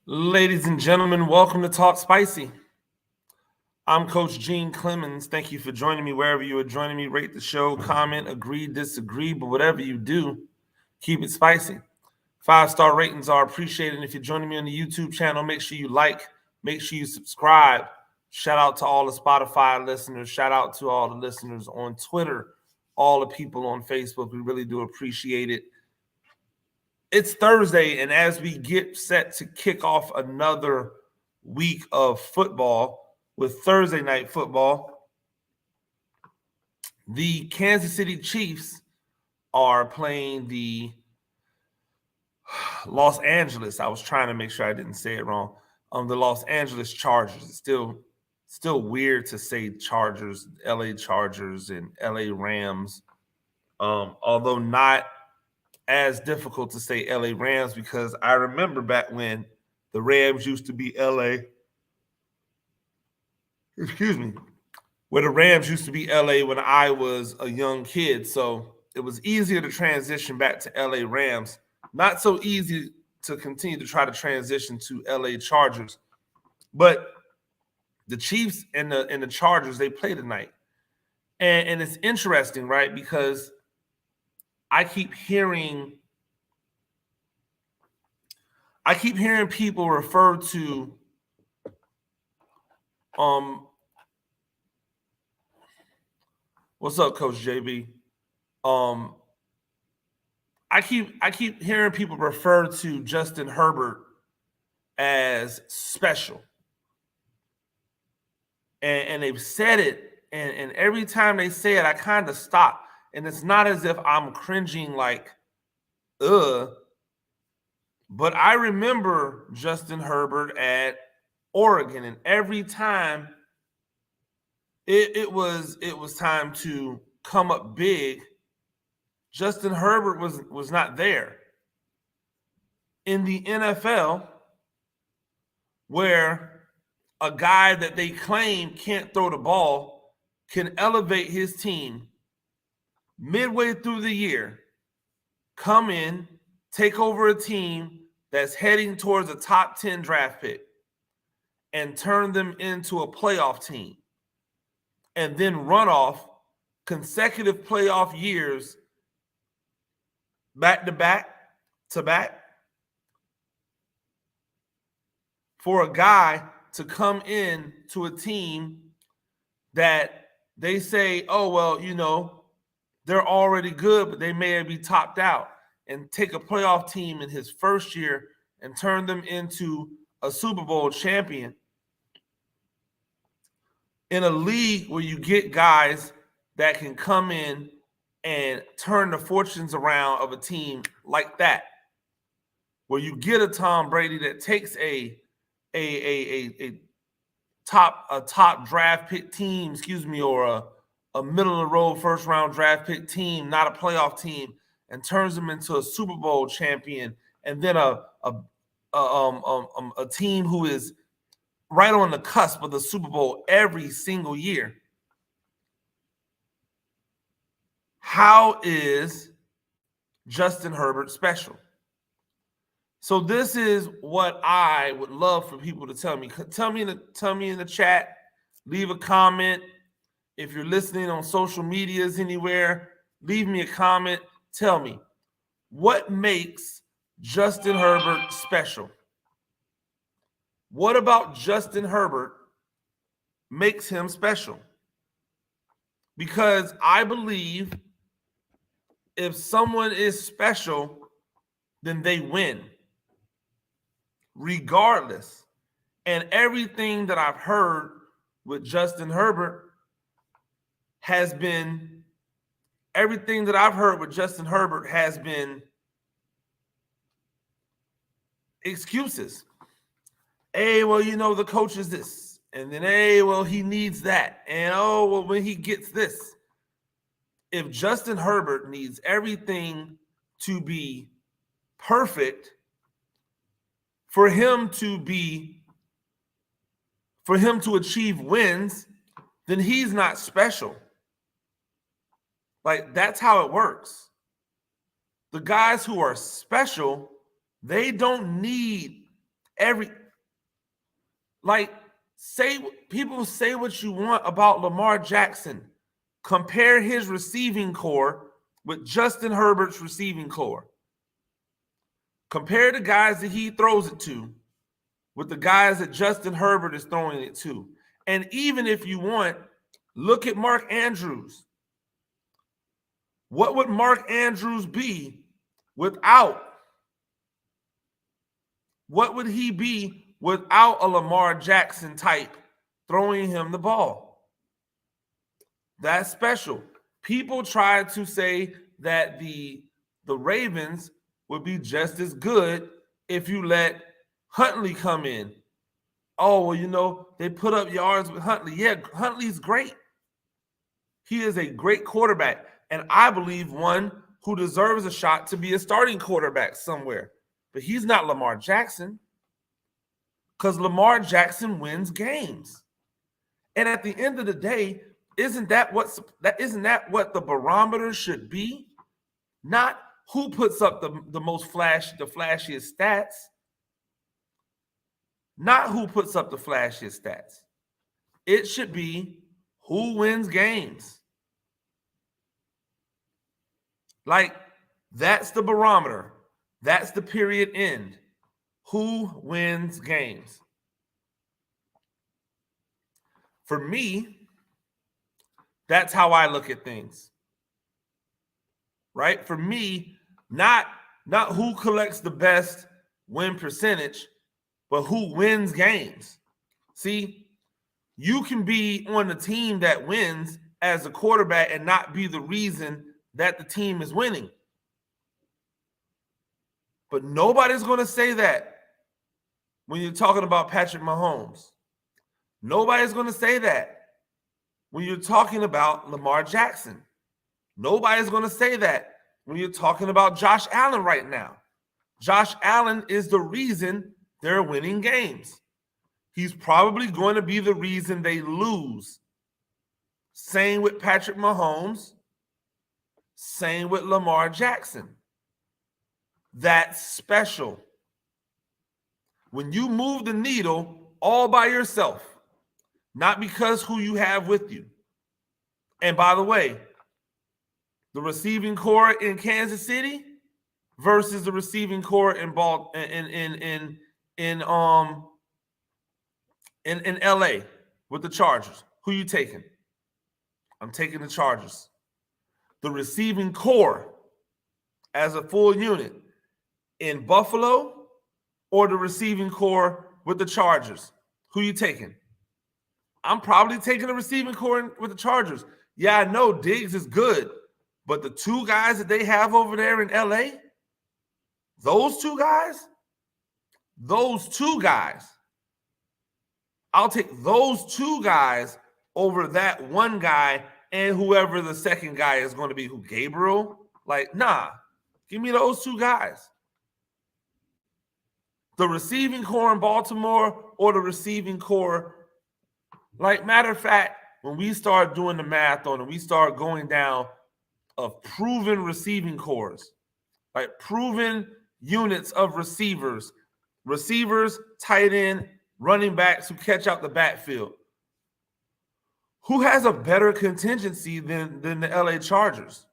Ladies and gentlemen, welcome to Talk Spicy. I'm Coach Gene Clemens. Thank you for joining me wherever you are joining me. Rate the show, comment, agree, disagree, but whatever you do, keep it spicy. 5-star ratings are appreciated. And if you're joining me on the YouTube channel, make sure you like, make sure you subscribe. Shout out to all the Spotify listeners. Shout out to all the listeners on Twitter, all the people on Facebook. We really do appreciate it. It's Thursday, and as we get set to kick off another week of football with Thursday night football, the Kansas City Chiefs are playing the Los Angeles. I was trying to make sure I didn't say it wrong. The Los Angeles Chargers. It's still weird to say Chargers, LA Chargers, and LA Rams. Although not as difficult to say LA Rams, because I remember back when the Rams used to be LA. Excuse me. Where the Rams used to be LA when I was a young kid. So it was easier to transition back to LA Rams. Not so easy to continue to try to transition to LA Chargers. But the Chiefs and the Chargers, they play tonight. And it's interesting, right? Because I keep hearing people refer to what's up, Coach JB? I keep hearing people refer to Justin Herbert as special. And they've said it, and every time they say it, I kind of stop. And it's not as if I'm cringing like, but I remember Justin Herbert at Oregon, and every time it was time to come up big, Justin Herbert was not there. In the NFL, where a guy that they claim can't throw the ball can elevate his team midway through the year, come in, take over a team that's heading towards a top 10 draft pick, and turn them into a playoff team, and then run off consecutive playoff years back to back for a guy to come in to a team that they say, oh, well, they're already good, but they may be topped out, and take a playoff team in his first year and turn them into a Super Bowl champion in a league where you get guys that can come in and turn the fortunes around of a team like that, where you get a Tom Brady that takes a top draft pick team, or a middle of the road first round draft pick team, not a playoff team, and turns them into a Super Bowl champion, and then a team who is right on the cusp of the Super Bowl every single year. How is Justin Herbert special? So this is what I would love for people to tell me. Tell me in the chat. Leave a comment. If you're listening on social medias anywhere, leave me a comment. Tell me, what makes Justin Herbert special? What about Justin Herbert makes him special? Because I believe if someone is special, then they win, regardless. And everything that I've heard with Justin Herbert has been excuses. Hey, well, the coach is this. And then, hey, well, he needs that. And, oh, well, when he gets this. If Justin Herbert needs everything to be perfect for him to achieve wins, then he's not special. Like, that's how it works. The guys who are special, they don't need People say what you want about Lamar Jackson. Compare his receiving core with Justin Herbert's receiving core. Compare the guys that he throws it to with the guys that Justin Herbert is throwing it to. And even if you want, look at Mark Andrews. What would Mark Andrews be without? What would he be without a Lamar Jackson type throwing him the ball? That's special. People try to say that the Ravens would be just as good if you let Huntley come in. Oh, well, they put up yards with Huntley. Yeah, Huntley's great. He is a great quarterback, and I believe one who deserves a shot to be a starting quarterback somewhere. But he's not Lamar Jackson, because Lamar Jackson wins games. And at the end of the day, isn't that what the barometer should be? Not who puts up the flashiest stats. Not who puts up the flashiest stats. It should be who wins games. Like, that's the barometer. That's the period end. Who wins games? For me, that's how I look at things. Right? For me, not who collects the best win percentage, but who wins games. See, you can be on the team that wins as a quarterback and not be the reason that the team is winning. But nobody's going to say that when you're talking about Patrick Mahomes. Nobody's going to say that when you're talking about Lamar Jackson. Nobody's going to say that when you're talking about Josh Allen right now. Josh Allen is the reason they're winning games. He's probably going to be the reason they lose. Same with Patrick Mahomes. Same with Lamar Jackson. That's special. When you move the needle all by yourself, not because who you have with you. And by the way, the receiving core in Kansas City versus the receiving core in LA with the Chargers. Who you taking? I'm taking the Chargers. The receiving core as a full unit in Buffalo or the receiving core with the Chargers? Who you taking? I'm probably taking the receiving core with the Chargers. Yeah, I know Diggs is good, but the two guys that they have over there in LA, those two guys, I'll take those two guys over that one guy and whoever the second guy is going to be. Who, Gabriel? Like, nah, give me those two guys. The receiving core in Baltimore or the receiving core. Like, matter of fact, when we start doing the math on it, we start going down of proven receiving cores, like proven units of receivers, tight end, running backs who catch out the backfield. Who has a better contingency than the LA Chargers?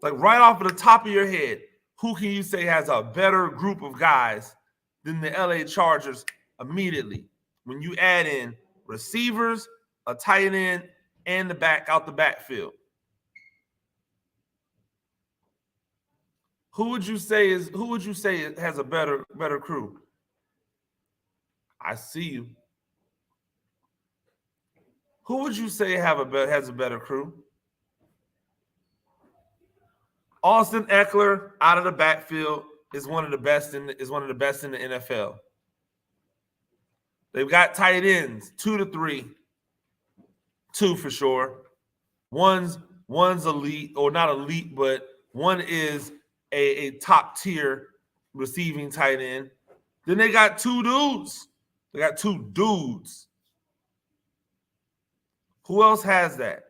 Like, right off of the top of your head, who can you say has a better group of guys than the LA Chargers immediately? When you add in receivers, a tight end, and the backfield. Who would you say has a better crew? I see you. Who would you say has a better crew? Austin Eckler out of the backfield is one of the best in the NFL. They've got tight ends, 2 to 3. 2 for sure. One's elite, or not elite, but one is a top tier receiving tight end. Then they got 2 dudes. Who else has that?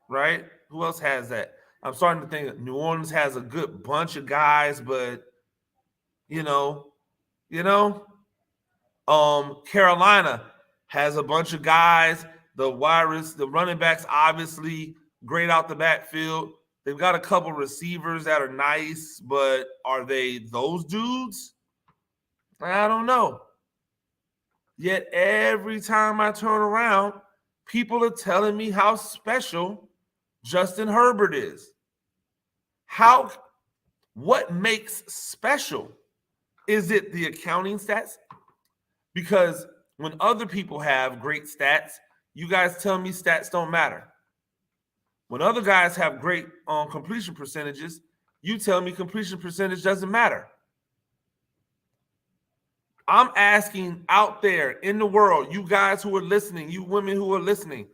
Right? Who else has that? I'm starting to think that New Orleans has a good bunch of guys, but You know, Carolina has a bunch of guys. The running backs, obviously great out the backfield. They've got a couple receivers that are nice, but are they those dudes? I don't know. Yet every time I turn around, people are telling me how special Justin Herbert is. What makes special? Is it the accounting stats? Because when other people have great stats, you guys tell me stats don't matter. When other guys have great completion percentages, you tell me completion percentage doesn't matter. I'm asking out there in the world, you guys who are listening, you women who are listening.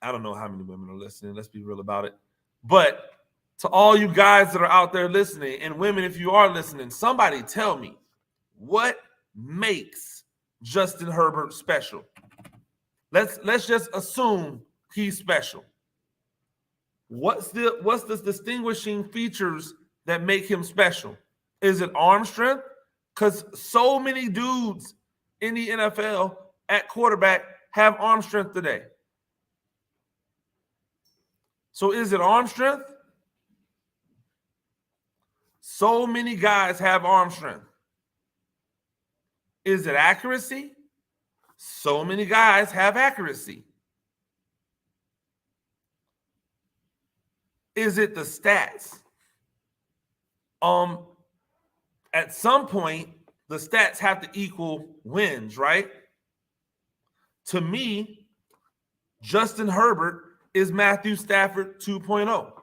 I don't know how many women are listening. Let's be real about it. But to all you guys that are out there listening, and women, if you are listening, somebody tell me what makes Justin Herbert special. Let's just assume he's special. What's the distinguishing features that make him special? Is it arm strength? Because so many dudes in the NFL at quarterback have arm strength today. So is it arm strength? So many guys have arm strength. Is it accuracy? So many guys have accuracy. Is it the stats? At some point, the stats have to equal wins, right? To me, Justin Herbert is Matthew Stafford 2.0.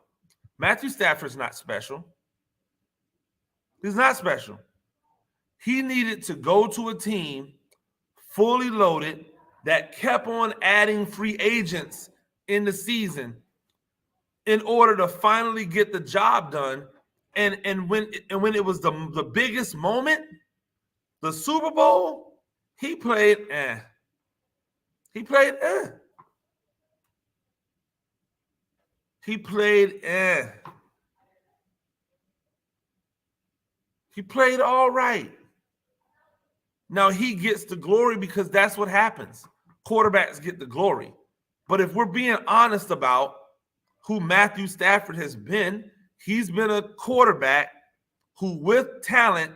Matthew Stafford's not special. He's not special. He needed to go to a team fully loaded that kept on adding free agents in the season in order to finally get the job done. And when it was the biggest moment, the Super Bowl, he played He played He played He played all right. Now he gets the glory because that's what happens. Quarterbacks get the glory. But if we're being honest about who Matthew Stafford has been, he's been a quarterback who, with talent,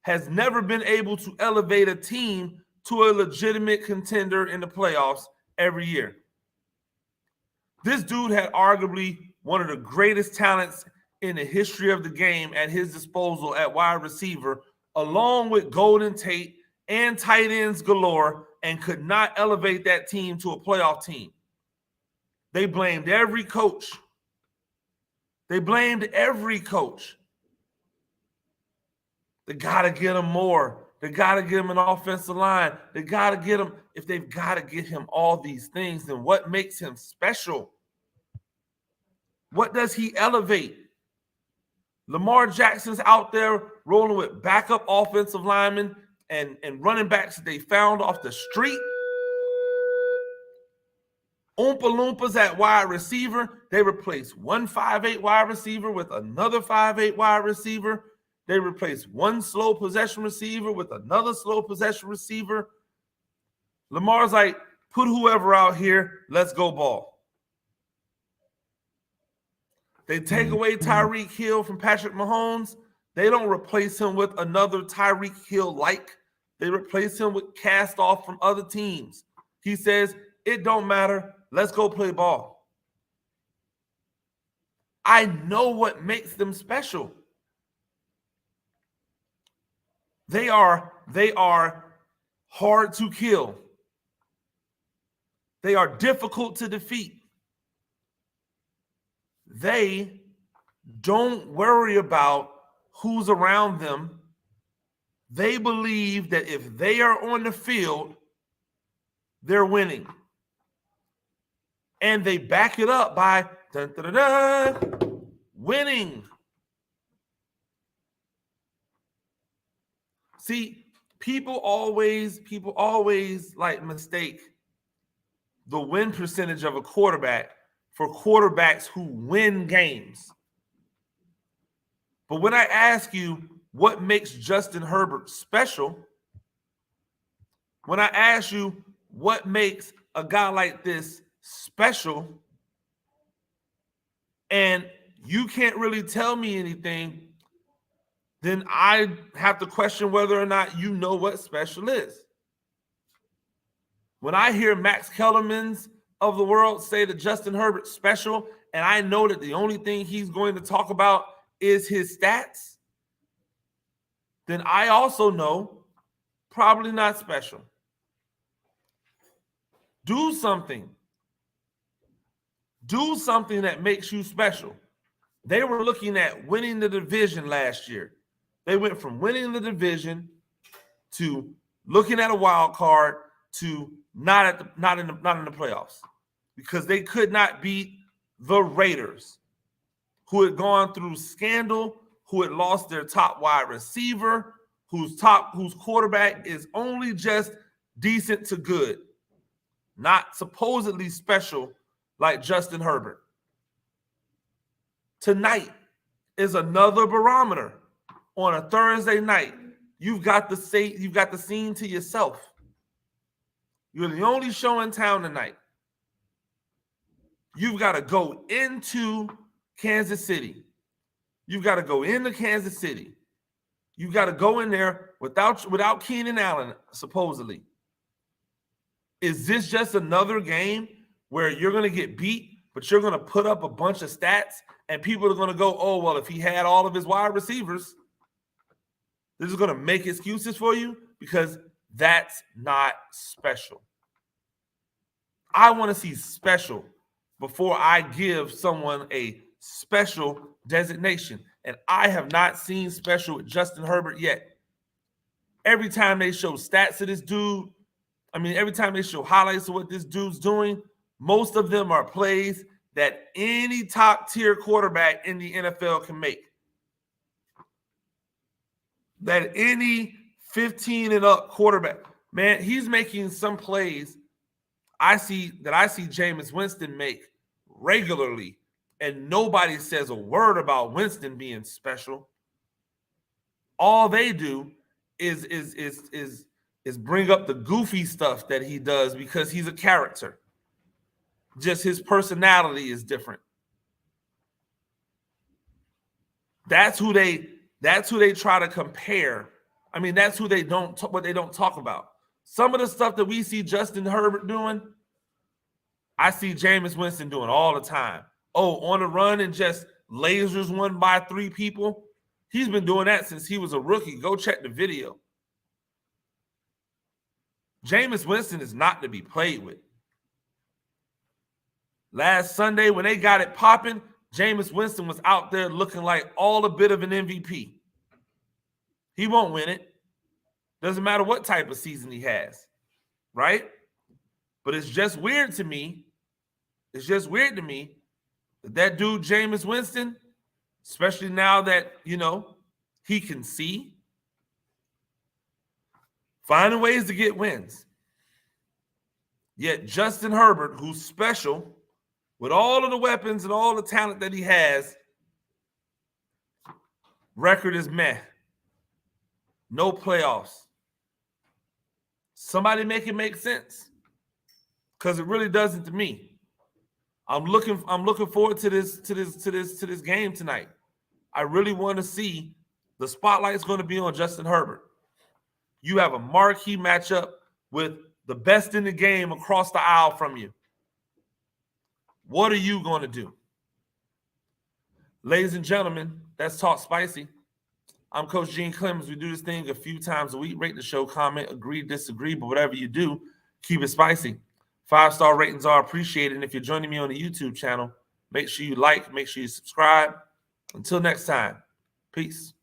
has never been able to elevate a team to a legitimate contender in the playoffs every year. This dude had arguably one of the greatest talents in the history of the game at his disposal at wide receiver, along with Golden Tate and tight ends galore, and could not elevate that team to a playoff team. They blamed every coach. They blamed every coach. They got to get him more. They got to get him an offensive line. They got to get him. If they've got to get him all these things, then what makes him special? What does he elevate? Lamar Jackson's out there rolling with backup offensive linemen and running backs that they found off the street. Oompa Loompas at wide receiver. They replace one 5'8" wide receiver with another 5'8" wide receiver. They replace one slow possession receiver with another slow possession receiver. Lamar's like, put whoever out here, let's go ball. They take away Tyreek Hill from Patrick Mahomes. They don't replace him with another Tyreek Hill-like. They replace him with cast off from other teams. He says, it don't matter. Let's go play ball. I know what makes them special. They are hard to kill. They are difficult to defeat. They don't worry about who's around them. They believe that if they are on the field, they're winning. And they back it up by dun, dun, dun, dun, winning. See, people always like mistake the win percentage of a quarterback for quarterbacks who win games. But when I ask you, what makes Justin Herbert special, when I ask you what makes a guy like this special, and you can't really tell me anything, then I have to question whether or not you know what special is. When I hear Max Kellerman's of the world say that Justin Herbert's special, and I know that the only thing he's going to talk about is his stats, then I also know probably not special. Do something. Do something that makes you special. They were looking at winning the division last year. They went from winning the division to looking at a wild card to not in the playoffs, because they could not beat the Raiders, who had gone through scandal, who had lost their top wide receiver, whose quarterback is only just decent to good, not supposedly special like Justin Herbert. Tonight is another barometer. On a Thursday night, you've got the scene to yourself. You're the only show in town tonight. You've got to go into Kansas City. You've got to go into Kansas City. You've got to go in there without Keenan Allen, supposedly. Is this just another game where you're going to get beat, but you're going to put up a bunch of stats and people are going to go, oh, well, if he had all of his wide receivers, they're just going to make excuses for you? Because that's not special. I want to see special before I give someone a special designation. And I have not seen special with Justin Herbert yet. Every time they show stats of this dude, every time they show highlights of what this dude's doing, most of them are plays that any top-tier quarterback in the NFL can make. That any 15 and up quarterback, man, he's making some plays I see Jameis Winston make regularly, and nobody says a word about Winston being special. All they do is bring up the goofy stuff that he does because he's a character. Just his personality is different. That's who they try to compare. That's who they don't talk about. Some of the stuff that we see Justin Herbert doing, I see Jameis Winston doing all the time. Oh, on the run and just lasers one by three people. He's been doing that since he was a rookie. Go check the video. Jameis Winston is not to be played with. Last Sunday, when they got it popping, Jameis Winston was out there looking like all a bit of an MVP. He won't win it. Doesn't matter what type of season he has, right? But it's just weird to me. It's just weird to me that dude, Jameis Winston, especially now that, he can see, finding ways to get wins. Yet Justin Herbert, who's special, with all of the weapons and all the talent that he has, record is meh. No playoffs. Somebody make it make sense, because it really doesn't to me. I'm looking forward to this game tonight. I really want to see. The spotlight's going to be on Justin Herbert. You have a marquee matchup with the best in the game across the aisle from you. What are you going to do? Ladies and gentlemen, that's Talk Spicy. I'm Coach Gene Clemens. We do this thing a few times a week. Rate the show, comment, agree, disagree, but whatever you do, keep it spicy. 5-star ratings are appreciated. And if you're joining me on the YouTube channel, make sure you like, make sure you subscribe. Until next time, peace.